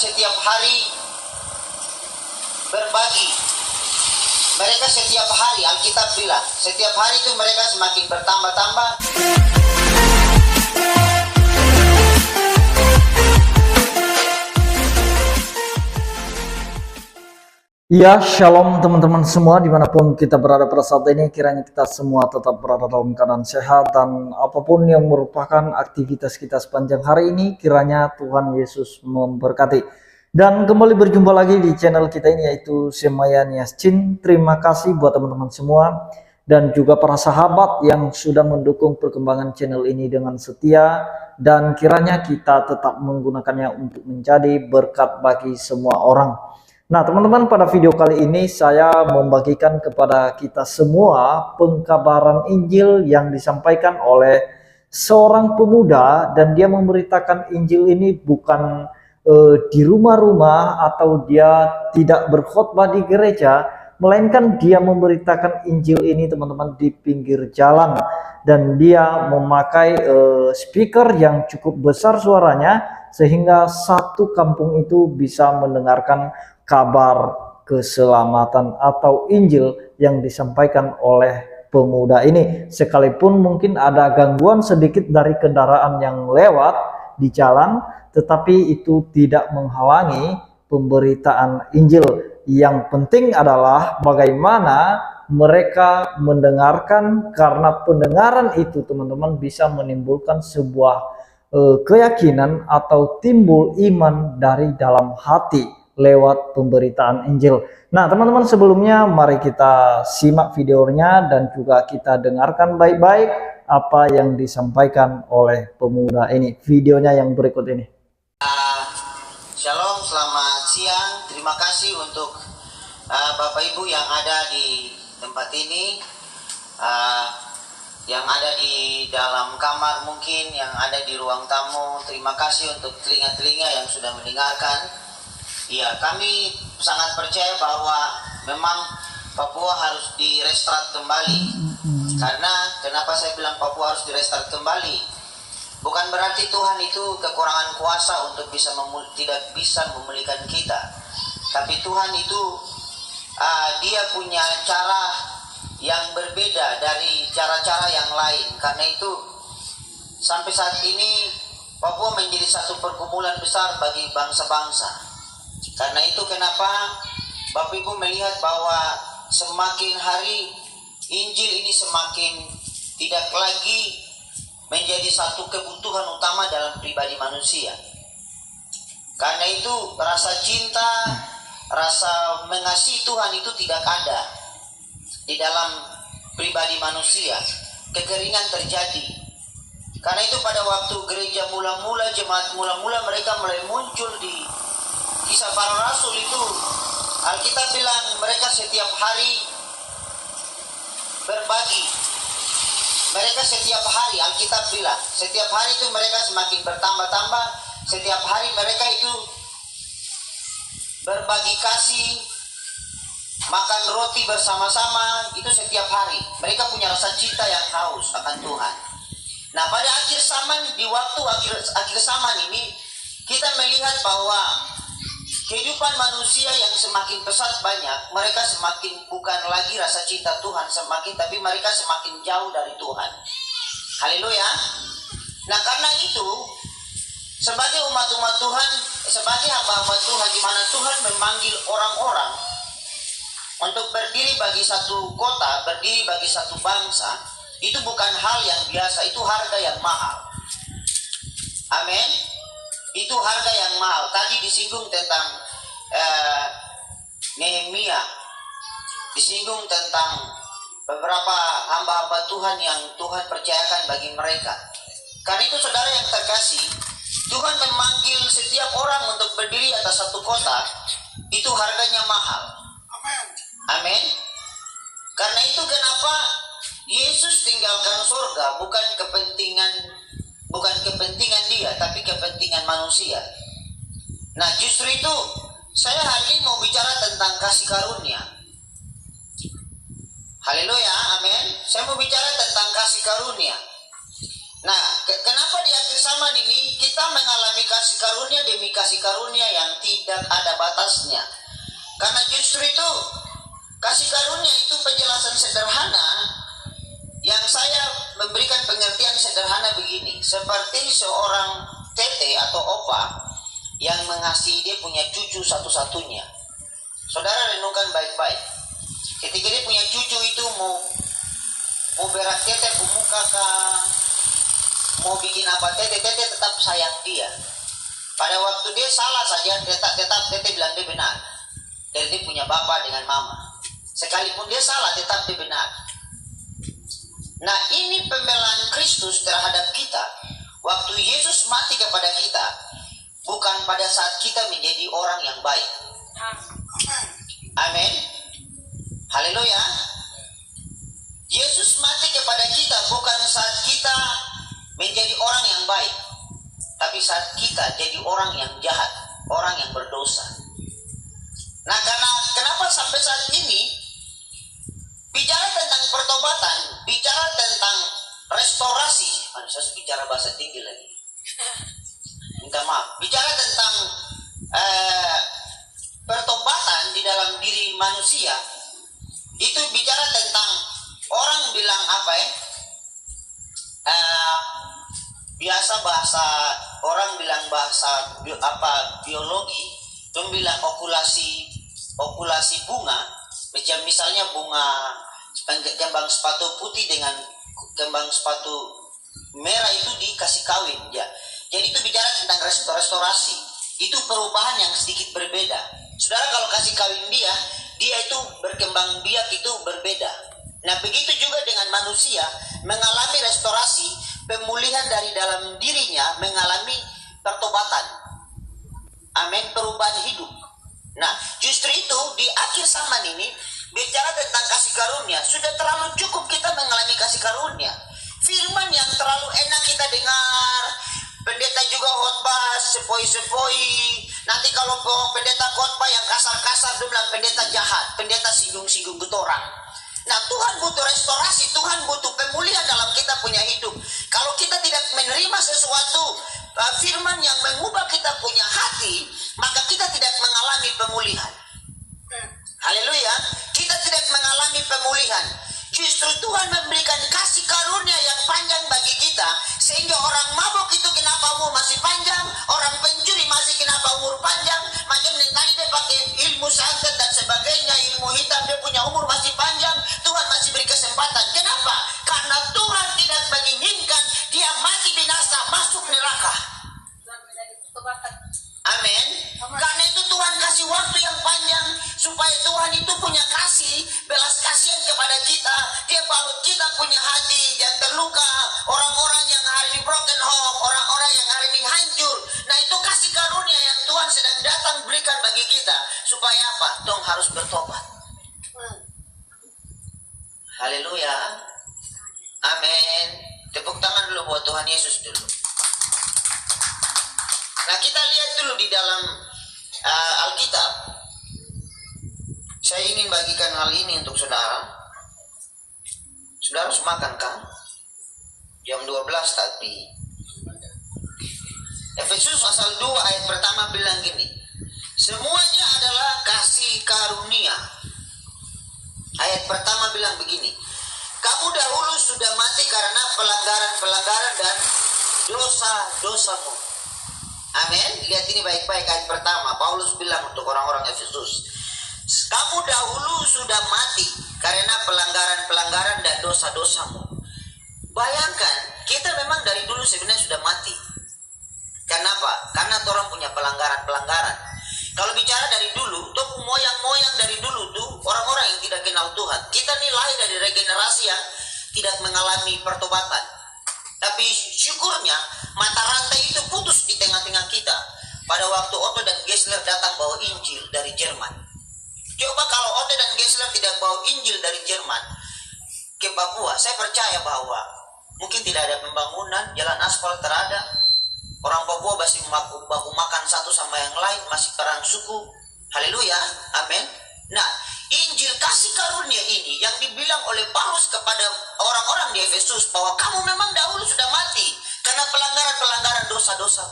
setiap hari berbagi. Mereka setiap hari, Alkitab bilang, setiap hari itu mereka semakin bertambah-tambah. Ya, shalom teman-teman semua dimanapun kita berada pada saat ini. Kiranya kita semua tetap berada dalam keadaan sehat, dan apapun yang merupakan aktivitas kita sepanjang hari ini, kiranya Tuhan Yesus memberkati. Dan kembali berjumpa lagi di channel kita ini, yaitu Semayan Yasin. Terima kasih buat teman-teman semua dan juga para sahabat yang sudah mendukung perkembangan channel ini dengan setia, dan kiranya kita tetap menggunakannya untuk menjadi berkat bagi semua orang. Nah teman-teman, pada video kali ini saya membagikan kepada kita semua pengkabaran Injil yang disampaikan oleh seorang pemuda, dan dia memberitakan Injil ini bukan di rumah-rumah atau dia tidak berkhotbah di gereja, melainkan dia memberitakan Injil ini teman-teman di pinggir jalan, dan dia memakai speaker yang cukup besar suaranya sehingga satu kampung itu bisa mendengarkan kabar keselamatan atau Injil yang disampaikan oleh pemuda ini. Sekalipun mungkin ada gangguan sedikit dari kendaraan yang lewat di jalan, tetapi itu tidak menghalangi pemberitaan Injil. Yang penting adalah bagaimana mereka mendengarkan, karena pendengaran itu teman-teman bisa menimbulkan sebuah keyakinan atau timbul iman dari dalam hati lewat pemberitaan Injil. Nah teman-teman, sebelumnya mari kita simak videonya dan juga kita dengarkan baik-baik apa yang disampaikan oleh pemuda ini. Videonya yang berikut ini. Shalom, selamat siang. Terima kasih untuk Bapak Ibu yang ada di tempat ini, yang ada di dalam kamar mungkin, yang ada di ruang tamu. Terima kasih untuk telinga-telinga yang sudah mendengarkan. Ya, kami sangat percaya bahwa memang Papua harus direstart kembali. Karena kenapa saya bilang Papua harus direstart kembali? Bukan berarti Tuhan itu kekurangan kuasa untuk tidak bisa memulihkan kita. Tapi Tuhan itu dia punya cara yang berbeda dari cara-cara yang lain. Karena itu sampai saat ini Papua menjadi satu pergumulan besar bagi bangsa-bangsa. Karena itu kenapa Bapak Ibu melihat bahwa semakin hari Injil ini semakin tidak lagi menjadi satu kebutuhan utama dalam pribadi manusia. Karena itu rasa cinta, rasa mengasihi Tuhan itu tidak ada di dalam pribadi manusia. Kekeringan terjadi. Karena itu pada waktu gereja mula-mula, jemaat mula-mula, mereka mulai muncul di Kisah Para Rasul itu, Alkitab bilang mereka setiap hari berbagi. Mereka setiap hari, Alkitab bilang, setiap hari itu mereka semakin bertambah-tambah. Setiap hari mereka itu berbagi kasih, makan roti bersama-sama, itu setiap hari. Mereka punya rasa cinta yang haus akan Tuhan. Nah pada akhir zaman, di waktu akhir zaman ini, kita melihat bahwa kehidupan manusia yang semakin pesat banyak, mereka semakin bukan lagi rasa cinta Tuhan semakin, tapi mereka semakin jauh dari Tuhan. Haleluya. Nah karena itu, sebagai umat-umat Tuhan, sebagai hamba-hamba Tuhan, di mana Tuhan memanggil orang-orang untuk berdiri bagi satu kota, berdiri bagi satu bangsa, itu bukan hal yang biasa, itu harga yang mahal. Amin. Itu harga yang mahal. Tadi disinggung tentang Nehemia, disinggung tentang beberapa hamba-hamba Tuhan yang Tuhan percayakan bagi mereka. Karena itu saudara yang terkasih, Tuhan memanggil setiap orang untuk berdiri atas satu kota, itu harganya mahal. Amin. Karena itu kenapa Yesus tinggalkan surga, bukan kepentingan dia, tapi kepentingan manusia. Nah justru itu saya hari ini mau bicara tentang kasih karunia. Haleluya, amin. Saya mau bicara tentang kasih karunia. Nah, kenapa di akhir zaman ini kita mengalami kasih karunia demi kasih karunia yang tidak ada batasnya? Karena justru itu kasih karunia itu penjelasan sederhana yang saya memberikan pengertian sederhana begini, seperti seorang tete atau opa yang mengasihi dia punya cucu satu-satunya. Saudara renungkan baik-baik. Ketika dia punya cucu itu mau berak tete pemuka kah, mau bikin apa tete tetap sayang dia. Pada waktu dia salah saja tetap tete bilang dia benar. Dan dia punya bapak dengan mama. Sekalipun dia salah tetap dia benar. Nah, ini pembelaan Kristus terhadap kita. Waktu Yesus mati kepada kita, bukan pada saat kita menjadi orang yang baik. Amin. Haleluya. Yesus mati kepada kita bukan saat kita menjadi orang yang baik, tapi saat kita jadi orang yang jahat, orang yang berdosa. Nah, kenapa sampai saat ini bicara tentang pertobatan, bicara tentang restorasi, saya bicara bahasa tinggi lagi, minta maaf, bicara tentang pertobatan di dalam diri manusia, itu bicara tentang orang bilang apa ya, biasa bahasa orang bilang bahasa biologi, itu bilang okulasi bunga, macam misalnya bunga kembang sepatu putih dengan kembang sepatu merah itu dikasih kawin ya. Jadi itu bicara tentang restorasi. Itu perubahan yang sedikit berbeda. Saudara kalau kasih kawin dia itu berkembang biak itu berbeda. Nah, begitu juga dengan manusia mengalami restorasi, pemulihan dari dalam dirinya, mengalami pertobatan. Amin, perubahan hidup. Nah, justru itu di akhir zaman ini bicara tentang kasih karunia, sudah terlalu cukup kita mengalami kasih karunia. Firman yang terlalu enak kita dengar, pendeta juga khotbah sepoi-sepoi. Nanti kalau pendeta khotbah yang kasar-kasar, dia bilang pendeta jahat, pendeta singgung-singgung orang. Nah, Tuhan butuh restorasi, Tuhan butuh pemulihan dalam kita punya hidup. Kalau kita tidak menerima sesuatu firman yang mengubah kita punya hati, maka kita tidak mengalami pemulihan. Haleluya, kita tidak mengalami pemulihan. Justru Tuhan memberikan kasih karunia yang panjang bagi kita, sehingga orang mabuk itu kenapa umur masih panjang, orang pencuri masih kenapa umur panjang, macam tadi dia pakai ilmu santet dan sebagainya, ilmu hitam, dia punya umur masih panjang. Tuhan masih beri kesempatan. Kenapa? Karena Tuhan tidak menginginkan dia mati binasa, masuk neraka. Amin. Karena itu Tuhan kasih waktu yang panjang supaya Tuhan itu punya kasih, belas kasihan kepada kita. Dia balut kita punya hati yang terluka, orang-orang yang hari ini broken home, orang-orang yang hari ini hancur. Nah, itu kasih karunia yang Tuhan sedang datang berikan bagi kita. Supaya apa? Dong harus bertobat. Haleluya. Amin. Tepuk tangan dulu buat Tuhan Yesus dulu. Nah, kita lihat dulu di dalam Alkitab. Saya ingin bagikan hal ini untuk saudara. Saudara harus makan kan? Jam 12 tadi. Efesus pasal 2 ayat pertama bilang gini. Semuanya adalah kasih karunia. Ayat pertama bilang begini. Kamu dahulu sudah mati karena pelanggaran-pelanggaran dan dosa-dosamu. Amin. Lihat ini baik-baik ayat pertama. Paulus bilang untuk orang-orang Efesus. Kamu dahulu sudah mati karena pelanggaran-pelanggaran dan dosa-dosamu. Bayangkan, kita memang dari dulu sebenarnya sudah mati. Kenapa? Karena orang punya pelanggaran-pelanggaran. Kalau bicara dari dulu, tuh moyang-moyang dari dulu tuh orang-orang yang tidak kenal Tuhan. Kita nilai dari regenerasi yang tidak mengalami pertobatan. Tapi syukurnya mata rantai itu putus di tengah-tengah kita. Pada waktu Otto dan Gessler datang bawa Injil dari Jerman. Coba kalau Otto dan Gessler tidak bawa Injil dari Jerman ke Papua, saya percaya bahwa mungkin tidak ada pembangunan, jalan aspal terada. Orang Papua masih baku makan satu sama yang lain, masih perang suku. Haleluya, amin. Nah, Injil kasih karunia ini yang dibilang oleh Paulus kepada orang-orang di Efesus bahwa kamu memang dahulu sudah mati karena pelanggaran-pelanggaran dosa-dosa.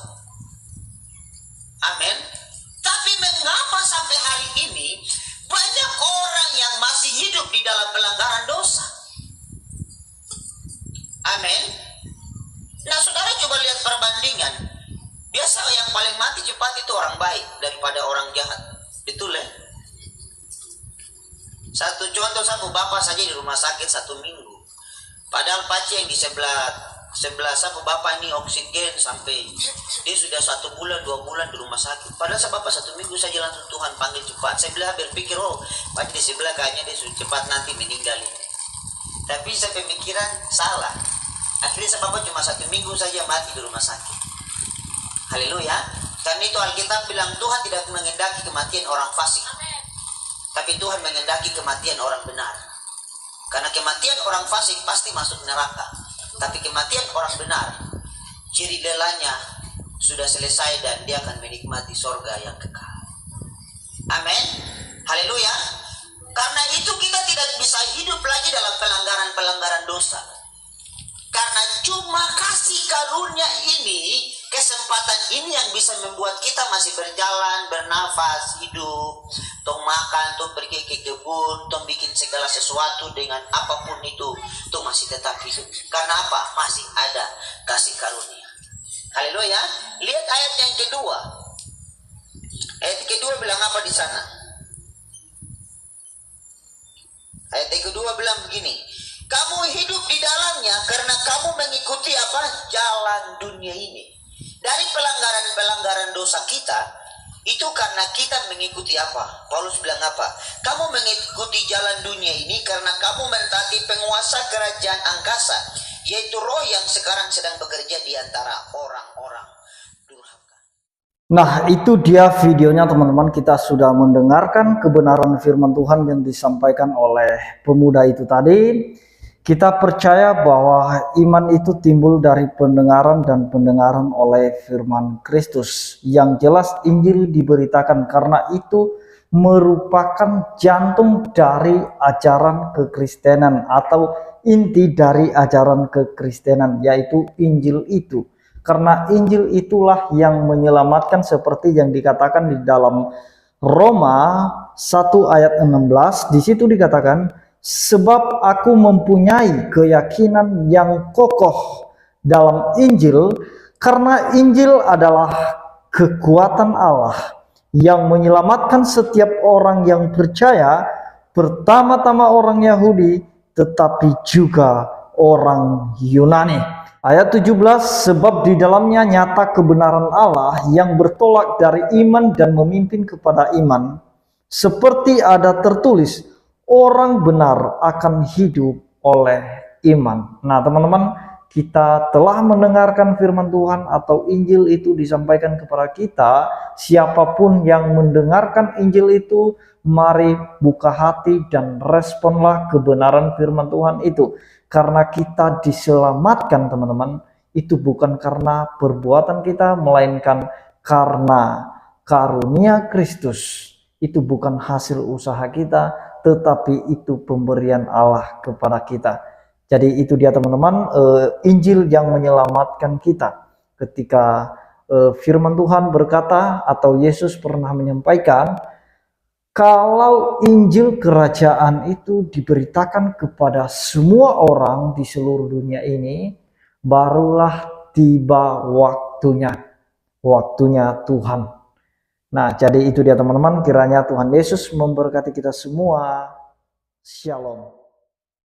Amin. Tapi mengapa sampai hari ini banyak orang yang masih hidup di dalam pelanggaran dosa? Amin. Nah, saudara coba lihat perbandingan. Biasa yang paling mati cepat itu orang baik daripada orang jahat. Betul ya? Satu contoh, satu bapak saja di rumah sakit 1 minggu. Padahal pasien di sebelah sapu bapak ini oksigen sampai dia sudah 1 bulan 2 bulan di rumah sakit. Padahal sapu bapak 1 minggu saja langsung Tuhan panggil cepat. Saya berpikir, oh pasti di sebelah kayaknya dia sudah cepat nanti meninggal ini. Tapi saya pemikiran salah. Akhirnya sapu bapak cuma 1 minggu saja mati di rumah sakit. Haleluya. Karena itu Alkitab bilang Tuhan tidak mengendaki kematian orang fasik, tapi Tuhan mengendaki kematian orang benar. Karena kematian orang fasik pasti masuk neraka, tapi kematian orang benar, ciri lelanya sudah selesai dan dia akan menikmati sorga yang kekal. Amin. Haleluya. Karena itu kita tidak bisa hidup lagi dalam pelanggaran-pelanggaran dosa. Karena cuma kasih karunia ini, kesempatan ini yang bisa membuat kita masih berjalan, bernafas, hidup, tong makan, tong pergi ke kebun, tong bikin segala sesuatu dengan apapun itu, tong masih tetap hidup. Karena apa? Masih ada kasih karunia. Haleluya. Lihat ayat yang kedua. Ayat kedua bilang apa di sana? Ayat yang kedua bilang begini, kamu hidup di dalamnya karena kamu mengikuti apa? Jalan dunia ini. Dari pelanggaran-pelanggaran dosa kita, itu karena kita mengikuti apa? Paulus bilang apa? Kamu mengikuti jalan dunia ini karena kamu mentaati penguasa kerajaan angkasa, yaitu roh yang sekarang sedang bekerja di antara orang-orang durhaka. Nah, itu dia videonya teman-teman. Kita sudah mendengarkan kebenaran firman Tuhan yang disampaikan oleh pemuda itu tadi. Kita percaya bahwa iman itu timbul dari pendengaran dan pendengaran oleh firman Kristus. Yang jelas Injil diberitakan karena itu merupakan jantung dari ajaran kekristenan atau inti dari ajaran kekristenan, yaitu Injil itu. Karena Injil itulah yang menyelamatkan seperti yang dikatakan di dalam Roma 1 ayat 16. Di situ dikatakan, sebab aku mempunyai keyakinan yang kokoh dalam Injil, karena Injil adalah kekuatan Allah yang menyelamatkan setiap orang yang percaya, pertama-tama orang Yahudi, tetapi juga orang Yunani. Ayat 17, sebab di dalamnya nyata kebenaran Allah yang bertolak dari iman dan memimpin kepada iman, seperti ada tertulis, orang benar akan hidup oleh iman. Nah teman-teman, kita telah mendengarkan firman Tuhan atau Injil itu disampaikan kepada kita. Siapapun yang mendengarkan Injil itu, mari buka hati dan responlah kebenaran firman Tuhan itu. Karena kita diselamatkan teman-teman, itu bukan karena perbuatan kita, melainkan karena karunia Kristus. Itu bukan hasil usaha kita, tetapi itu pemberian Allah kepada kita. Jadi itu dia teman-teman, Injil yang menyelamatkan kita. Ketika firman Tuhan berkata atau Yesus pernah menyampaikan, kalau Injil kerajaan itu diberitakan kepada semua orang di seluruh dunia ini, barulah tiba waktunya Tuhan. Nah, jadi itu dia teman-teman, kiranya Tuhan Yesus memberkati kita semua. Shalom.